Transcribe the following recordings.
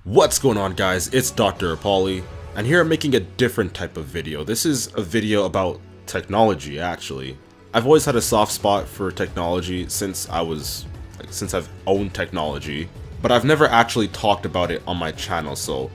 What's going on, guys? It's Dr. Apolly, and here I'm making a different type of video. This is a video about technology, actually. I've always had a soft spot for technology since I've owned technology, but I've never actually talked about it on my channel, so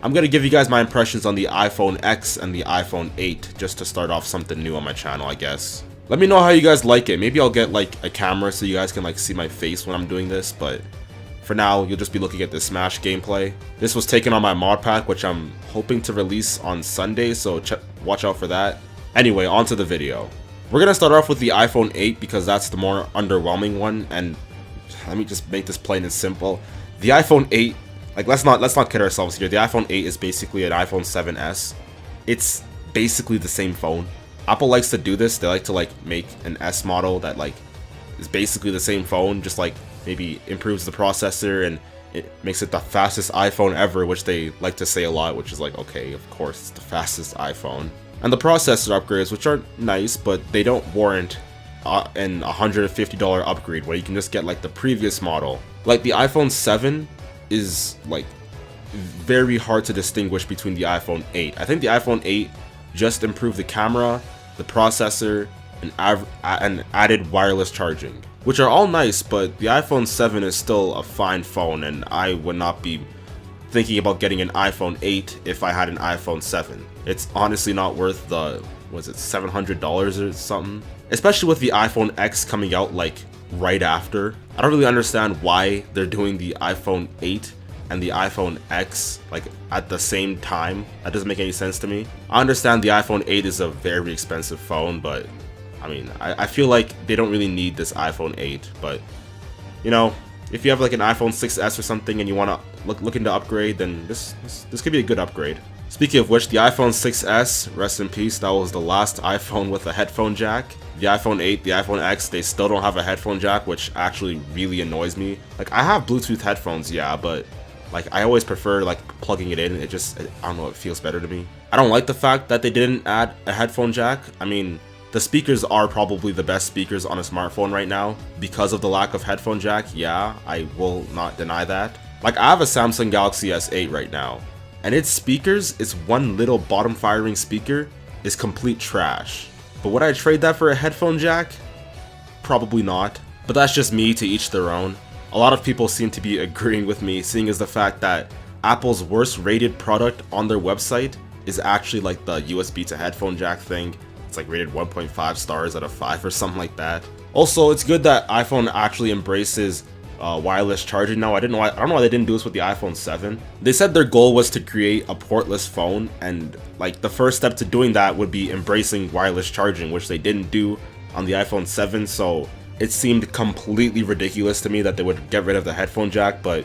I'm gonna give you guys my impressions on the iPhone X and the iPhone 8, just to start off something new on my channel, I guess. Let me know how you guys like it. Maybe I'll get like a camera so you guys can like see my face when I'm doing this, but for now, you'll just be looking at the Smash gameplay. This was taken on my mod pack, which I'm hoping to release on Sunday, so watch out for that. Anyway, on to the video. We're gonna start off with the iPhone 8 because that's the more underwhelming one, and let me just make this plain and simple. The iPhone 8, like let's not kid ourselves here. The iPhone 8 is basically an iPhone 7s. It's basically the same phone. Apple likes to do this. They like to like make an S model that like is basically the same phone, just like maybe improves the processor and it makes it the fastest iPhone ever, which they like to say a lot, which is like, okay, of course it's the fastest iPhone. And the processor upgrades, which are nice, but they don't warrant an $150 upgrade where you can just get like the previous model. Like the iPhone 7 is like very hard to distinguish between the iPhone 8. I think the iPhone 8 just improved the camera, the processor, and added wireless charging, which are all nice, but the iPhone 7 is still a fine phone, and I would not be thinking about getting an iPhone 8 if I had an iPhone 7. It's honestly not worth the, was it $700 or something? Especially with the iPhone X coming out like right after. I don't really understand why they're doing the iPhone 8 and the iPhone X like at the same time. That doesn't make any sense to me. I understand the iPhone 8 is a very expensive phone, but I mean, I feel like they don't really need this iPhone 8, but you know, if you have like an iPhone 6s or something and you want to looking to upgrade, then this could be a good upgrade. Speaking of which, the iPhone 6s, rest in peace, that was the last iPhone with a headphone jack. The iPhone 8, the iPhone X, they still don't have a headphone jack, which actually really annoys me. Like, I have Bluetooth headphones, yeah, but like I always prefer like plugging it in. I don't know, it feels better to me. I don't like the fact that they didn't add a headphone jack. I mean, the speakers are probably the best speakers on a smartphone right now because of the lack of headphone jack. Yeah, I will not deny that. Like, I have a Samsung Galaxy S8 right now, and its speakers, its one little bottom firing speaker, is complete trash. But would I trade that for a headphone jack? Probably not. But that's just me, to each their own. A lot of people seem to be agreeing with me, seeing as the fact that Apple's worst rated product on their website is actually like the USB to headphone jack thing. It's like rated 1.5 stars out of 5 or something like that. Also, it's good that iPhone actually embraces wireless charging now. I don't know why they didn't do this with the iPhone 7. They said their goal was to create a portless phone, and like the first step to doing that would be embracing wireless charging, which they didn't do on the iPhone 7. So it seemed completely ridiculous to me that they would get rid of the headphone jack, but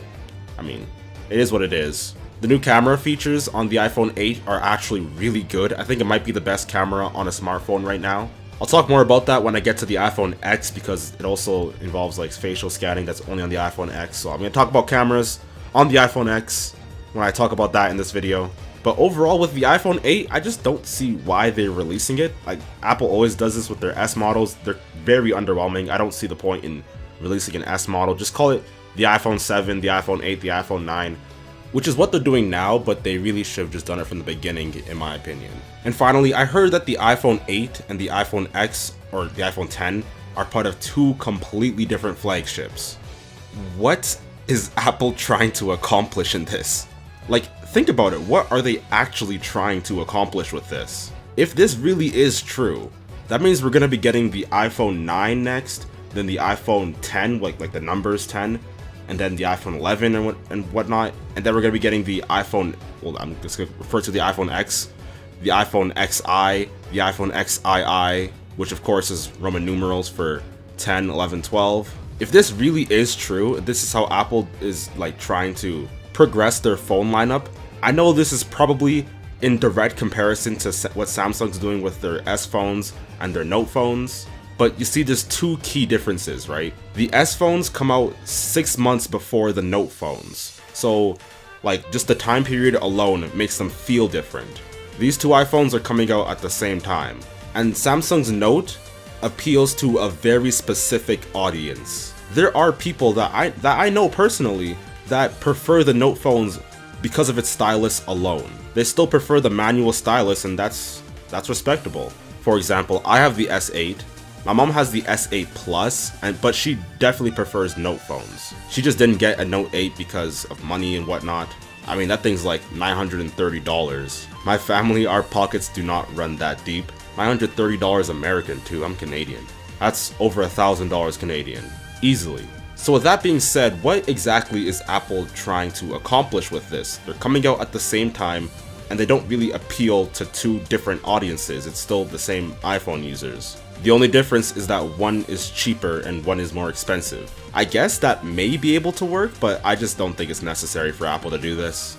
I mean, it is what it is. The new camera features on the iPhone 8 are actually really good. I think it might be the best camera on a smartphone right now. I'll talk more about that when I get to the iPhone X because it also involves like facial scanning that's only on the iPhone X. So I'm going to talk about cameras on the iPhone X when I talk about that in this video. But overall with the iPhone 8, I just don't see why they're releasing it. Like, Apple always does this with their S models. They're very underwhelming. I don't see the point in releasing an S model. Just call it the iPhone 7, the iPhone 8, the iPhone 9. Which is what they're doing now, but they really should have just done it from the beginning, in my opinion. And finally, I heard that the iPhone 8 and the iPhone X, or the iPhone 10, are part of two completely different flagships. What is Apple trying to accomplish in this? Like, think about it, what are they actually trying to accomplish with this? If this really is true, that means we're gonna be getting the iPhone 9 next, then the iPhone 10, like the numbers 10, and then the iPhone 11 and whatnot, and then we're going to be getting the iPhone, well, I'm just going to refer to the iPhone X, the iPhone XI, the iPhone XII, which of course is Roman numerals for 10, 11, 12. If this really is true, this is how Apple is like trying to progress their phone lineup. I know this is probably in direct comparison to what Samsung's doing with their S phones and their Note phones. But you see, there's two key differences, right? The S phones come out 6 months before the Note phones. So, like, just the time period alone makes them feel different. These two iPhones are coming out at the same time. And Samsung's Note appeals to a very specific audience. There are people that I know personally that prefer the Note phones because of its stylus alone. They still prefer the manual stylus, and that's respectable. For example, I have the S8. My mom has the S8 Plus, but she definitely prefers Note phones. She just didn't get a Note 8 because of money and whatnot. I mean, that thing's like $930. My family, our pockets do not run that deep. $930 American too, I'm Canadian. That's over $1,000 Canadian, easily. So with that being said, what exactly is Apple trying to accomplish with this? They're coming out at the same time, and they don't really appeal to two different audiences. It's still the same iPhone users. The only difference is that one is cheaper and one is more expensive. I guess that may be able to work, but I just don't think it's necessary for Apple to do this.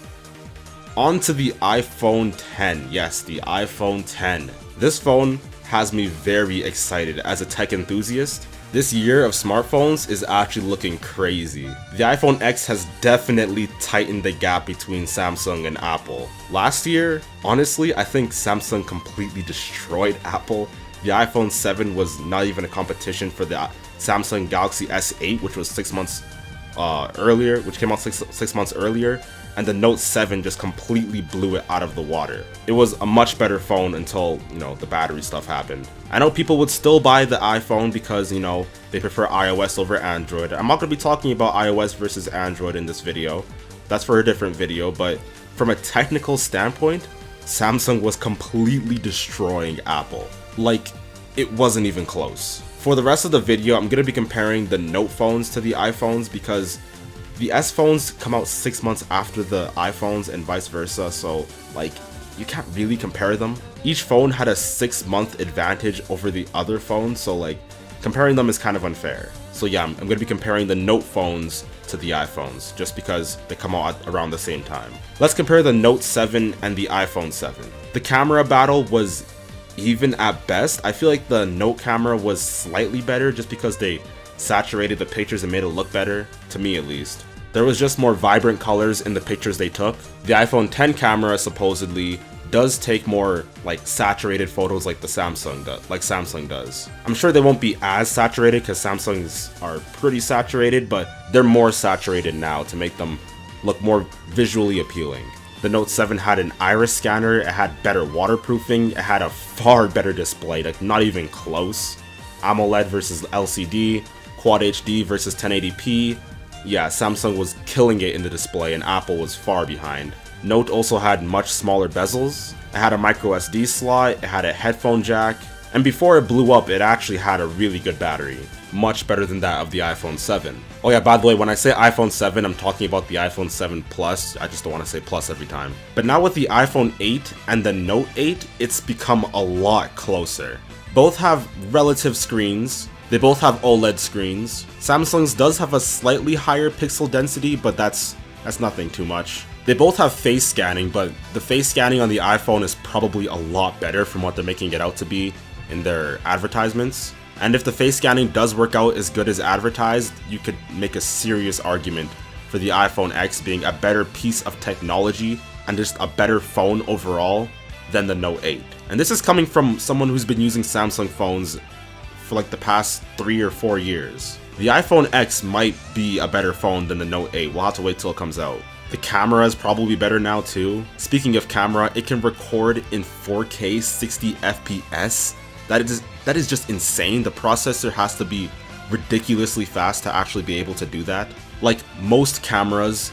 On to the iPhone 10. Yes, the iPhone 10. This phone has me very excited as a tech enthusiast. This year of smartphones is actually looking crazy. The iPhone X has definitely tightened the gap between Samsung and Apple. Last year, honestly, I think Samsung completely destroyed Apple. The iPhone 7 was not even a competition for the Samsung Galaxy S8, which was 6 months earlier, which came out six months earlier, and the Note 7 just completely blew it out of the water. It was a much better phone until, the battery stuff happened. I know people would still buy the iPhone because, they prefer iOS over Android. I'm not going to be talking about iOS versus Android in this video. That's for a different video, but from a technical standpoint, Samsung was completely destroying Apple. Like, it wasn't even close. For the rest of the video, I'm going to be comparing the Note phones to the iPhones because the S phones come out 6 months after the iPhones and vice versa, so you can't really compare them. Each phone had a 6-month advantage over the other phone, so comparing them is kind of unfair. So yeah, I'm going to be comparing the Note phones to the iPhones just because they come out around the same time. Let's compare the Note 7 and the iPhone 7. The camera battle was even at best. I feel like the Note camera was slightly better just because they saturated the pictures and made it look better, to me at least. There was just more vibrant colors in the pictures they took. The iPhone 10 camera supposedly does take more saturated photos like Samsung does. I'm sure they won't be as saturated because Samsungs are pretty saturated, but they're more saturated now to make them look more visually appealing. The Note 7 had an iris scanner, it had better waterproofing, it had a far better display, not even close. AMOLED versus LCD, Quad HD versus 1080p. Yeah, Samsung was killing it in the display and Apple was far behind. Note also had much smaller bezels, it had a micro SD slot, it had a headphone jack, and before it blew up, it actually had a really good battery. Much better than that of the iPhone 7. Oh yeah, by the way, when I say iPhone 7, I'm talking about the iPhone 7 Plus. I just don't want to say Plus every time. But now with the iPhone 8 and the Note 8, it's become a lot closer. Both have relative screens. They both have OLED screens. Samsung's does have a slightly higher pixel density, but that's nothing too much. They both have face scanning, but the face scanning on the iPhone is probably a lot better from what they're making it out to be in their advertisements. And if the face scanning does work out as good as advertised, you could make a serious argument for the iPhone X being a better piece of technology and just a better phone overall than the Note 8. And this is coming from someone who's been using Samsung phones for the past 3 or 4 years. The iPhone X might be a better phone than the Note 8, we'll have to wait till it comes out. The camera is probably better now too. Speaking of camera, it can record in 4K 60 FPS. That is just insane. The processor has to be ridiculously fast to actually be able to do that. Most cameras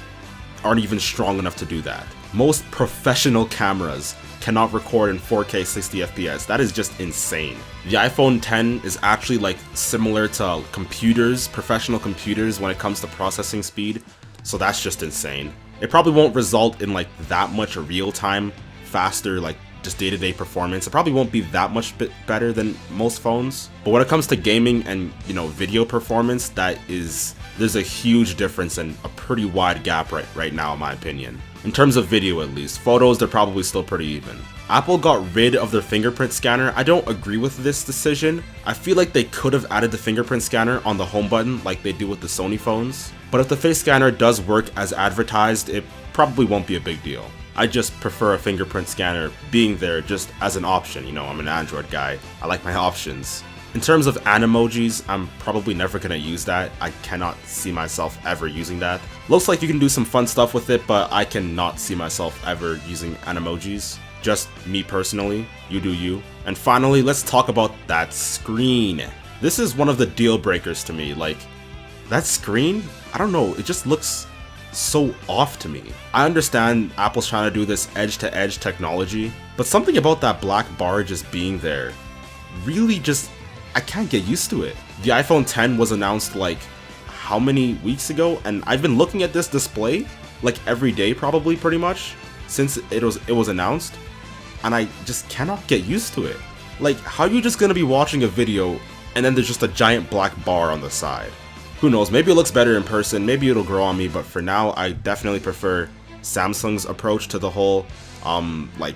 aren't even strong enough to do that. Most professional cameras cannot record in 4K 60 FPS. That is just insane. The iPhone 10 is actually similar to computers, professional computers when it comes to processing speed. So that's just insane. It probably won't result in that much real-time, faster, just day-to-day performance. It probably won't be that much better than most phones. But when it comes to gaming and, video performance, there's a huge difference and a pretty wide gap right now in my opinion. In terms of video at least. Photos, they're probably still pretty even. Apple got rid of their fingerprint scanner. I don't agree with this decision. I feel like they could have added the fingerprint scanner on the home button like they do with the Sony phones. But if the face scanner does work as advertised, it probably won't be a big deal. I just prefer a fingerprint scanner being there just as an option. I'm an Android guy. I like my options. In terms of animojis, I'm probably never gonna use that. I cannot see myself ever using that. Looks like you can do some fun stuff with it, but I cannot see myself ever using animojis. Just me personally, you do you. And finally, let's talk about that screen. This is one of the deal breakers to me. Like, that screen, I don't know, it just looks so off to me. I understand Apple's trying to do this edge-to-edge technology, but something about that black bar just being there really just, I can't get used to it. The iPhone X was announced like how many weeks ago, and I've been looking at this display like every day probably pretty much since it was announced, and I just cannot get used to it. Like, how are you just gonna be watching a video and then there's just a giant black bar on the side? Who knows, maybe it looks better in person, maybe it'll grow on me, but for now I definitely prefer Samsung's approach to the whole like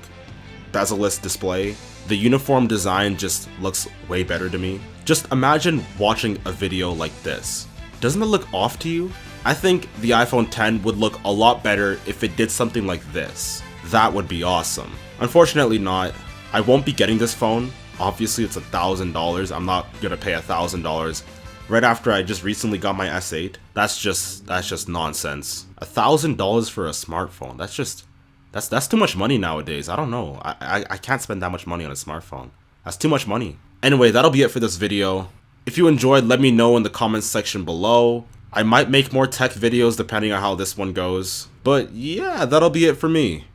bezel-less display. The uniform design just looks way better to me. Just imagine watching a video like this. Doesn't it look off to you? I think the iPhone X would look a lot better if it did something like this. That would be awesome. Unfortunately not. I won't be getting this phone. Obviously it's $1,000. I'm not gonna pay $1,000 right after I just recently got my S8. That's just nonsense. $1,000 for a smartphone. That's too much money nowadays. I don't know. I can't spend that much money on a smartphone. That's too much money. Anyway, that'll be it for this video. If you enjoyed, let me know in the comments section below. I might make more tech videos depending on how this one goes. But yeah, that'll be it for me.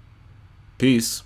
Peace.